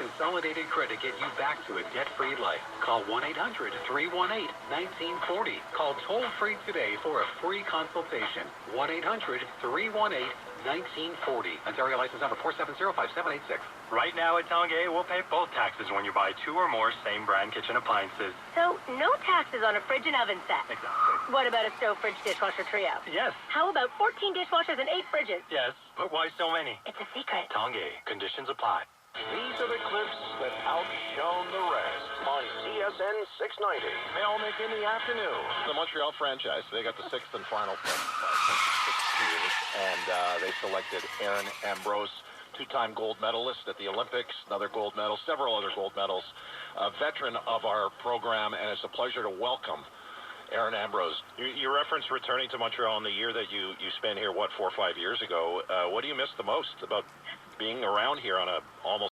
Consolidated Credit get you back to a debt-free life. Call 1-800-318-1940. Call toll-free today for a free consultation. 1-800-318-1940. Ontario license number 4705786. Right now at Tongue, we'll pay both taxes when you buy 2 or more same-brand kitchen appliances. So, no taxes on a fridge and oven set? Exactly. What about a stove, fridge, dishwasher trio? Yes. How about 14 dishwashers and 8 fridges? Yes, but why so many? It's a secret. Tongue, conditions apply. These are the clips that outshone the rest on TSN 690. Melnick in the afternoon. The Montreal franchise, they got the 6th and final pick. 6 years, and they selected Aaron Ambrose, 2-time gold medalist at the Olympics, another gold medal, several other gold medals, a veteran of our program, and it's a pleasure to welcome Aaron Ambrose. You referenced returning to Montreal in the year that you spent here, 4 or 5 years ago. What do you miss the most about being around here on a almost